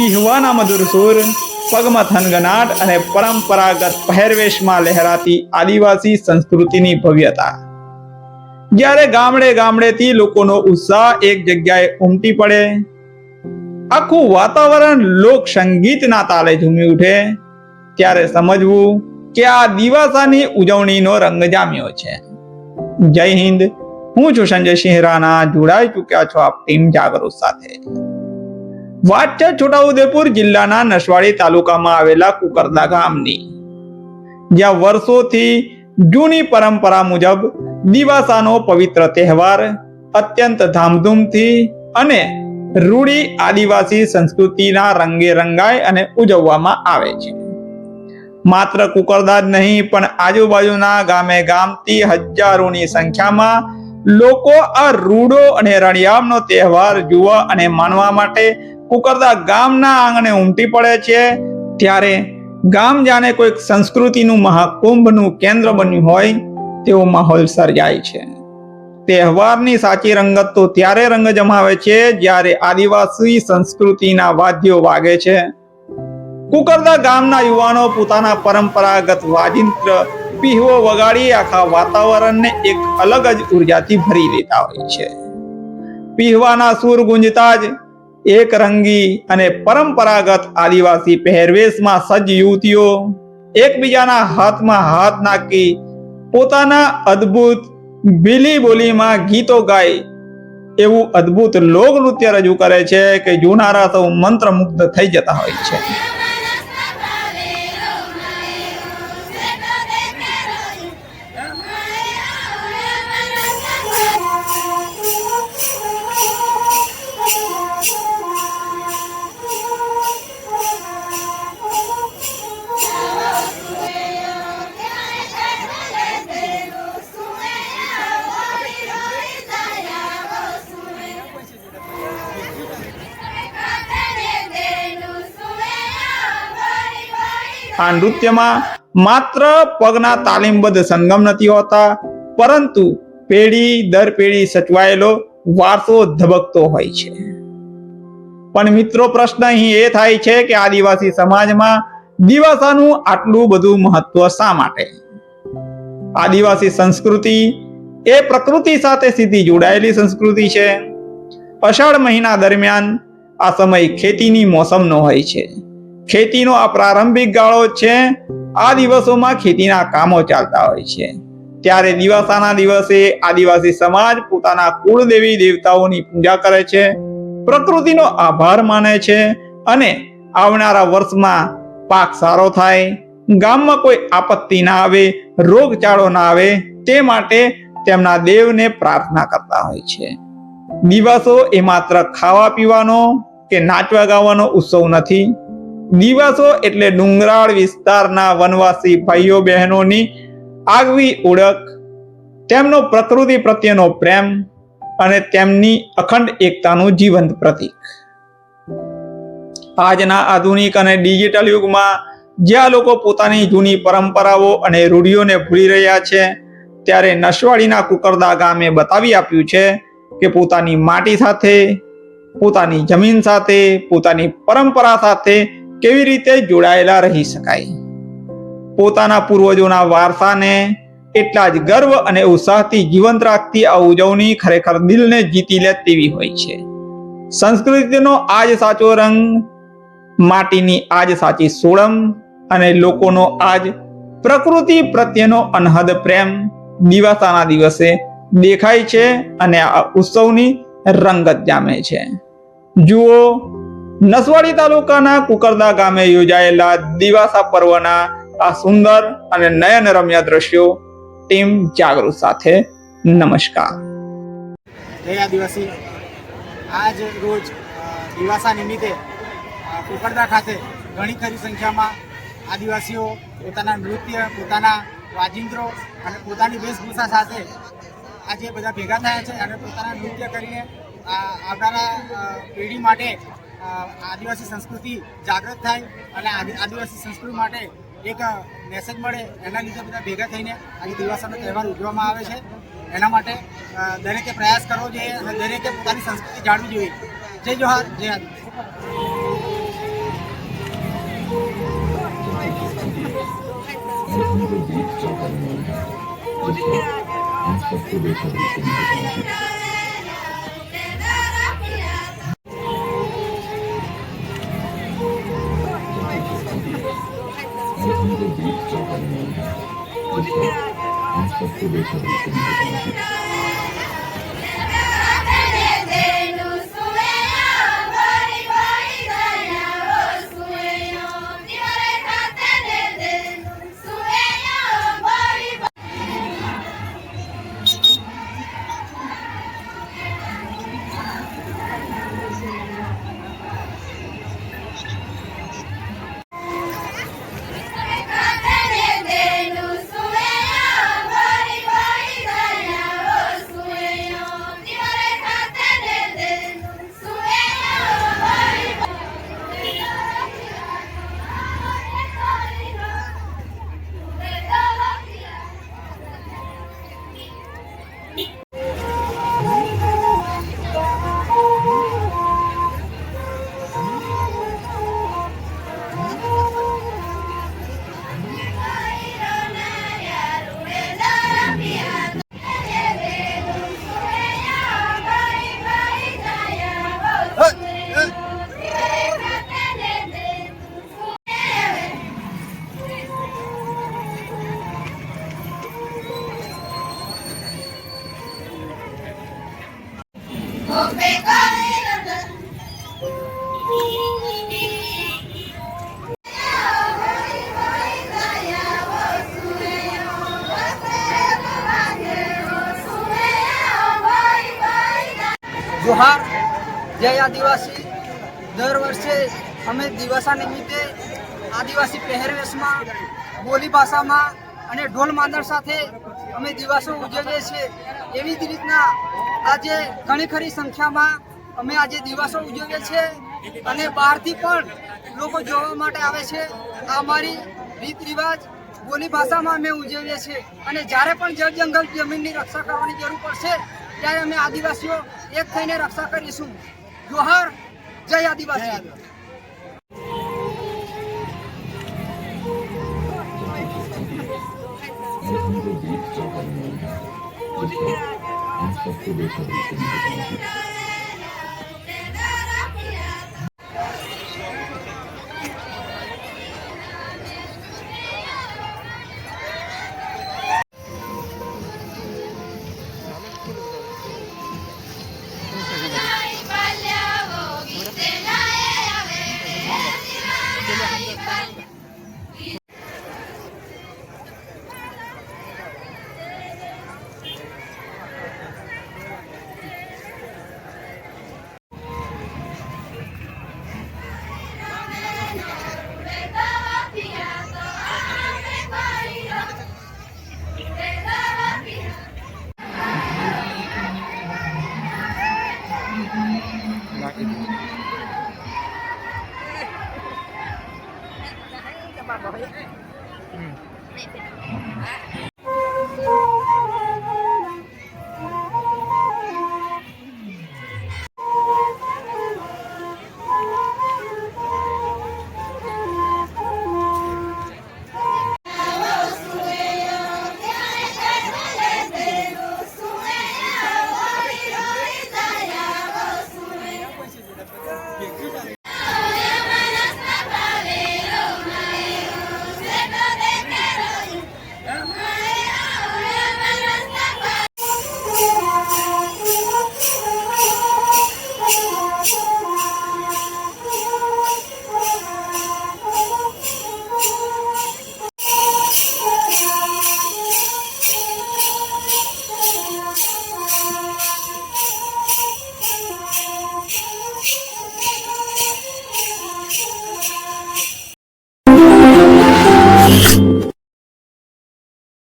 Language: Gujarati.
પીહવાના મધુર સુર, પગમાં થનગનાટ અને પરંપરાગત પહેરવેશમાં લહેરાતી આદિવાસી સંસ્કૃતિની ભવ્યતા. જ્યારે ગામડે ગામડેથી લોકોનો ઉત્સાહ એક જગ્યાએ ઉમટી પડે, આખું વાતાવરણ લોક સંગીતના તાલે ઝૂમી ઉઠે, ત્યારે સમજવું કે આ દિવાસાની ઉજવણીનો રંગ જામ્યો છે. જય હિન્દ. હું છું સંજય સિંહ રાણા. જોડાઈ ચૂક્યા છો આપ ટીમ જાગૃત સાથે. વાત છે છોટાઉદેપુર જિલ્લાના નસવાડી તાલુકામાં આવેલા કુકરદા ગામની, જ્યાં વર્ષોથી જૂની પરંપરા મુજબ દિવાસાનો પવિત્ર તહેવાર અત્યંત ધામધૂમથી અને રૂડી આદિવાસી સંસ્કૃતિના રંગે રંગાય અને ઉજવવામાં આવે છે. માત્ર કુકરદા જ નહીં, પણ આજુબાજુના ગામે ગામથી હજારોની સંખ્યામાં લોકો આ રૂડો અને રળિયામનો તહેવાર જોવા અને માણવા માટે કુકરદા ગામના આંગણે ઉમટી પડે છે. ત્યારે ગામ જાણે કોઈક સંસ્કૃતિનું મહાકુંભનું કેન્દ્ર બન્યું હોય તેવો માહોલ સર્જાય છે. તહેવારની સાચી રંગત તો ત્યારે રંગ જમાવે છે જ્યારે આદિવાસી સંસ્કૃતિના વાદ્યો વાગે છે. કુકરદા ગામના યુવાનો પોતાના પરંપરાગત વાજિંત્ર પીહવો વગાડી આખા વાતાવરણને એક અલગ જ ઉર્જાથી ભરી દેતા હોય છે. પીહવાના સૂર ગુંજતા જ એક રંગી અને પરંપરાગત આદિવાસી પહેરવેશમાં સજ્જ યુવતીઓ એકબીજાના હાથમાં હાથ નાખી પોતાના અદ્ભુત ભીલી બોલીમાં ગીતો ગાય એવું અદ્ભુત લોક નૃત્ય રજૂ કરે છે કે જોનારા તો મંત્રમુગ્ધ થઈ જતા હોય છે. આ નૃત્યમાં માત્ર પગના તાલીમબદ્ધ સંગમ નથી હોતા, પરંતુ પેઢી દર પેઢી સચવાયેલો વારસો ધબકતો હોય છે. પણ મિત્રો, પ્રશ્ન અહીં એ થાય છે કે આદિવાસી સમાજમાં દિવાસાનું આટલું બધું મહત્વ શા માટે? આદિવાસી સંસ્કૃતિ એ પ્રકૃતિ સાથે સીધી જોડાયેલી સંસ્કૃતિ છે. અષાઢ મહિના દરમિયાન આ સમય ખેતીની મોસમનો હોય છે. ખેતીનો આ પ્રારંભિક ગાળો છે. આ દિવસોમાં ખેતીના કામો ચાલતા હોય છે. ત્યારે દિવાસાના દિવસે આદિવાસી સમાજ પોતાના કુળદેવી દેવતાઓની પૂજા કરે છે, પ્રકૃતિનો આભાર માને છે અને આવનારા વર્ષમાં પાક સારો થાય, ગામમાં કોઈ આપત્તિ ના આવે, રોગચાળો ના આવે તે માટે તેમના દેવને પ્રાર્થના કરતા હોય છે. દિવાસો એ માત્ર ખાવા પીવાનો કે નાચવા ગાવાનો ઉત્સવ નથી. દિવાસો એટલે ડુંગરાળ વિસ્તારના વનવાસી ભાઈઓ બહેનોની આગવી ઓળખ, તેમનો પ્રકૃતિ પ્રત્યેનો પ્રેમ અને તેમની અખંડ એકતાનું જીવંત પ્રતીક. આજના આધુનિક અને ડિજિટલ યુગમાં જ્યાં લોકો પોતાની જૂની પરંપરાઓ અને રૂઢિઓને ભૂલી રહ્યા છે, ત્યારે નસવાડીના કુકરદા ગામે બતાવી આપ્યું છે કે પોતાની માટી સાથે, પોતાની જમીન સાથે, પોતાની પરંપરા સાથે કેવી રીતે જોડાયેલા રહી શકાય. પોતાના પૂર્વજોના વારસાને એટલા જ ગર્વ અને ઉત્સાહથી જીવંત રાખતી આ ઉજવણી ખરેખર દિલને જીતી લે તેવી હોય છે. સંસ્કૃતિનો આજ સાચો રંગ, માટીની આજ સાચી સોળમ અને લોકોનો આજ પ્રકૃતિ પ્રત્યેનો અનહદ પ્રેમ દિવાસાના દિવસે દેખાય છે અને આ ઉત્સવની રંગત જામે છે. જુઓ, નસવાડી તાલુકાના કુકરદા ગામે યોજાયેલા દિવાસા પર્વના આ સુંદર અને નયનરમ્ય દ્રશ્યો ટીમ જાગૃત સાથે. નમસ્કાર. જય આદિવાસી. આજ રોજ દિવાસા નિમિત્તે કુકરદા ખાતે ઘણી ખરી સંખ્યામાં આદિવાસીઓ પોતાના નૃત્ય, પોતાના વાજિંત્રો અને પોતાની વેશભૂષા સાથે આજે બધા ભેગા થયા છે અને પોતાના નૃત્ય કરીને આવનારા પેઢી માટે આદિવાસી સંસ્કૃતિ જાગૃત થાય અને આદિવાસી સંસ્કૃતિ માટે એક મેસેજ મળે, એના લીધે બધા ભેગા થઈને આજે દિવાસાનો તહેવાર ઉજવવામાં આવે છે. એના માટે દરેકે પ્રયાસ કરવો જોઈએ અને દરેકે પોતાની સંસ્કૃતિ જાળવી જોઈએ. જય જોહાર, જય આદિવાસી. જોહાર, જય આદિવાસી. દર વર્ષે અમે દિવાસા નિમિત્તે આદિવાસી પહેરવેશમાં, બોલી ભાષામાં અને ઢોલ માંદણ સાથે અમે દિવસો ઉજવીએ છીએ. એવી જ રીતના આજે ઘણી ખરી સંખ્યામાં અમે આજે દિવસો ઉજવીએ છીએ અને બહારથી પણ લોકો જોવા માટે આવે છે. આ અમારી રીત રિવાજ બોલી ભાષામાં અમે ઉજવીએ છીએ અને જ્યારે પણ જળ જંગલ જમીનની રક્ષા કરવાની જરૂર પડશે ત્યારે અમે આદિવાસીઓ એક થઈને રક્ષા કરીશું. જોહાર, જય આદિવાસી.